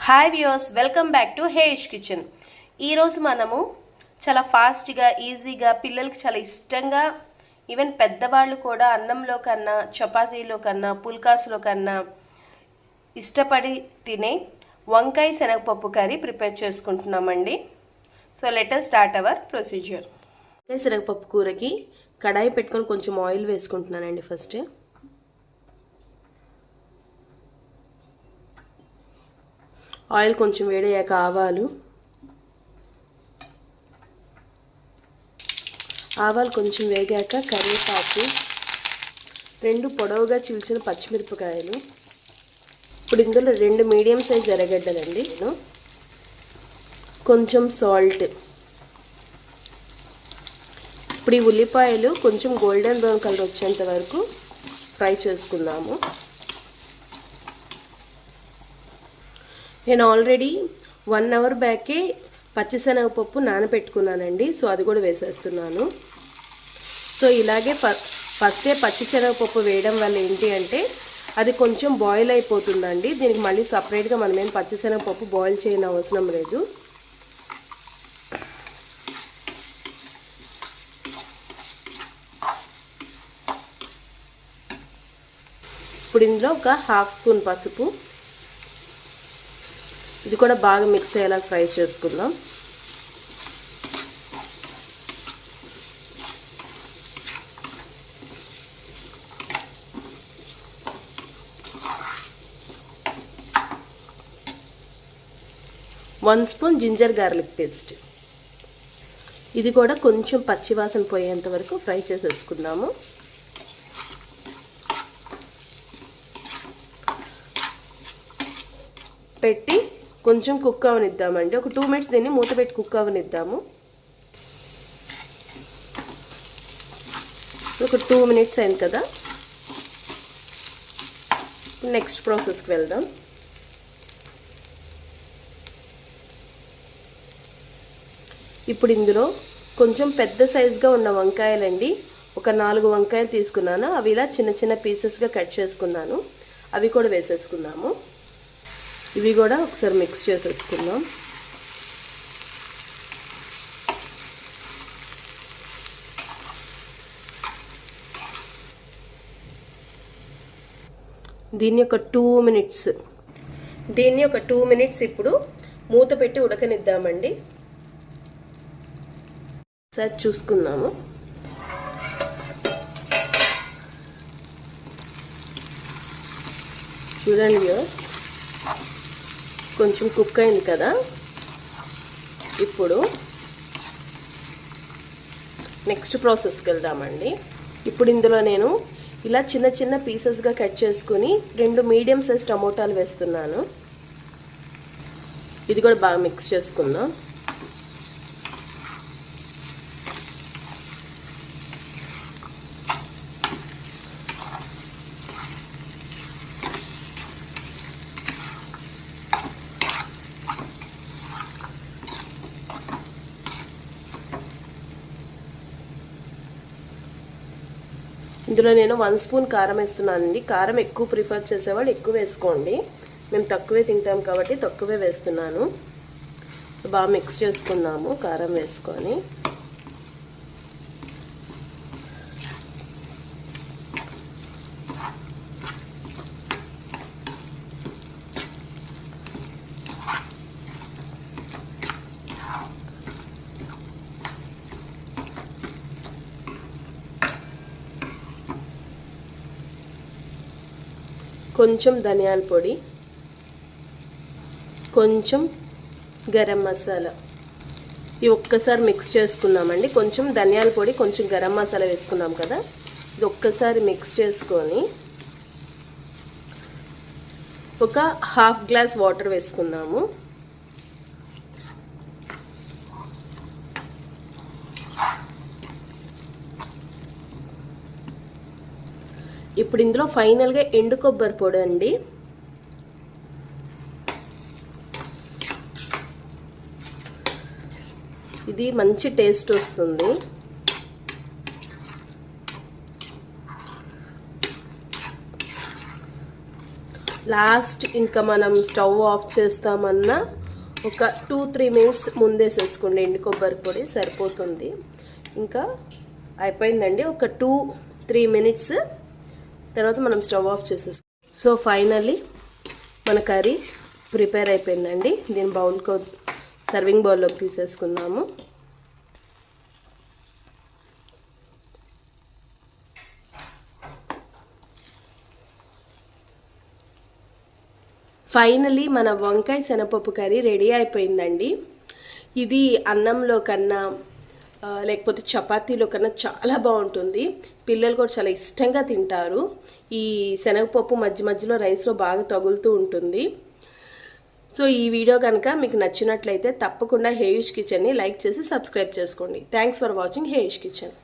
Hi viewers, welcome back to Hesh kitchen. ఈరోజు మనము చాలా ఫాస్ట్గా ఈజీగా పిల్లలకి చాలా ఇష్టంగా ఈవెన్ పెద్దవాళ్ళు కూడా అన్నంలో కన్నా చపాతీలో కన్నా పుల్కాస్లో కన్నా ఇష్టపడి తినే వంకాయ శనగపప్పు కర్రీ ప్రిపేర్ చేసుకుంటున్నామండి. So let us start our procedure. వంకాయ శనగపప్పు కూరకి కడాయి పెట్టుకొని కొంచెం ఆయిల్ వేసుకుంటున్నానండి. ఫస్ట్ ఆయిల్ కొంచెం వేడయ్యాక ఆవాలు కొంచెం వేగాక కరివేపాకు, 2 పొడవుగా చీల్చిన పచ్చిమిరపకాయలు, ఇప్పుడు ఇందులో 2 మీడియం సైజ్ ఎర్రగడ్డలండి, కొంచెం సాల్ట్. ఇప్పుడు ఈ ఉల్లిపాయలు కొంచెం గోల్డెన్ బ్రౌన్ కలర్ వచ్చేంత వరకు ఫ్రై చేసుకుందాము. నేను ఆల్రెడీ 1 అవర్ బ్యాకే పచ్చిశనగపప్పు నానబెట్టుకున్నానండి. సో అది కూడా వేసేస్తున్నాను. సో ఇలాగే ఫస్టే పచ్చిశనగపప్పు వేయడం వల్ల ఏంటి అంటే అది కొంచెం బాయిల్ అయిపోతుందండి. దీనికి మళ్ళీ సపరేట్గా మనమేం పచ్చిశనగపప్పు బాయిల్ చేయని అవసరం లేదు. ఇప్పుడు ఇందులో ఒక 1/2 స్పూన్ పసుపు, ఇది కూడా బాగా మిక్స్ అయ్యేలా ఫ్రై చేసుకుందాం. One spoon ginger garlic paste, ఇది కూడా కొంచెం పచ్చివాసన పోయేంత వరకు ఫ్రై చేసేసుకుందాము. పెట్టి కొంచెం కుక్ అవనిద్దామండి. ఒక 2 మినిట్స్ దీన్ని మూత పెట్టి కుక్ అవనిద్దాము. సో ఒక 2 మినిట్స్ అయింది కదా, నెక్స్ట్ ప్రాసెస్కి వెళ్దాం. ఇప్పుడు ఇందులో కొంచెం పెద్ద సైజుగా ఉన్న వంకాయలండి, ఒక 4 వంకాయలు తీసుకున్నాను. అవి ఇలా చిన్న చిన్న పీసెస్గా కట్ చేసుకున్నాను. అవి కూడా వేసేసుకున్నాము. ఇవి కూడా ఒకసారి మిక్స్ చేసేసుకుందాం. దీన్ని ఒక 2 మినిట్స్ ఇప్పుడు మూత పెట్టి ఉడకనిద్దామండి. ఒకసారి చూసుకుందాము. చూడండి వ్యూవర్స్, కొంచెం కుక్ అయింది కదా. ఇప్పుడు నెక్స్ట్ ప్రాసెస్కి వెళ్దామండి. ఇప్పుడు ఇందులో నేను ఇలా చిన్న చిన్న పీసెస్గా కట్ చేసుకుని 2 మీడియం సైజ్ టమోటాలు వేస్తున్నాను. ఇది కూడా బాగా మిక్స్ చేసుకుందాం. ఇందులో నేను 1 స్పూన్ కారం వేస్తున్నానండి. కారం ఎక్కువ ప్రిఫర్ చేసేవాళ్ళు ఎక్కువ వేసుకోండి. మేము తక్కువే తింటాం కాబట్టి తక్కువే వేస్తున్నాను. బాగా మిక్స్ చేసుకున్నాము కారం వేసుకొని. కొంచెం ధనియాల పొడి, కొంచెం గరం మసాలా, ఇవి ఒక్కసారి మిక్స్ చేసుకుందామండి. కొంచెం ధనియాల పొడి, కొంచెం గరం మసాలా వేసుకున్నాం కదా, ఇది ఒక్కసారి మిక్స్ చేసుకొని ఒక 1/2 గ్లాస్ వాటర్ వేసుకుందాము. ఇప్పుడు ఇందులో ఫైనల్గా ఎండు కొబ్బరి పొడి అండి. ఇది మంచి టేస్ట్ వస్తుంది. లాస్ట్ ఇంకా మనం స్టవ్ ఆఫ్ చేస్తామన్నా ఒక 2-3 మినిట్స్ ముందేసేసుకోండి. ఎండు కొబ్బరి పొడి సరిపోతుంది. ఇంకా అయిపోయిందండి. ఒక 2-3 మినిట్స్ తర్వాత మనం స్టవ్ ఆఫ్ చేసేసుకో. సో ఫైనల్లీ మన కర్రీ ప్రిపేర్ అయిపోయిందండి. దీని సర్వింగ్ బౌల్లోకి తీసేసుకుందాము. ఫైనలీ మన వంకాయ శనగపప్పు కర్రీ రెడీ అయిపోయిందండి. ఇది అన్నంలో కన్నా లేకపోతే చపాతీలో కన్నా చాలా బాగుంటుంది. పిల్లలు కూడా చాలా ఇష్టంగా తింటారు. ఈ శనగపప్పు మధ్య మధ్యలో రైస్లో బాగా తగులుతూ ఉంటుంది. సో ఈ వీడియో కనుక మీకు నచ్చినట్లయితే తప్పకుండా హేయుష్ కిచెన్ని లైక్ చేసి సబ్స్క్రైబ్ చేసుకోండి. Thanks for watching Heyush kitchen.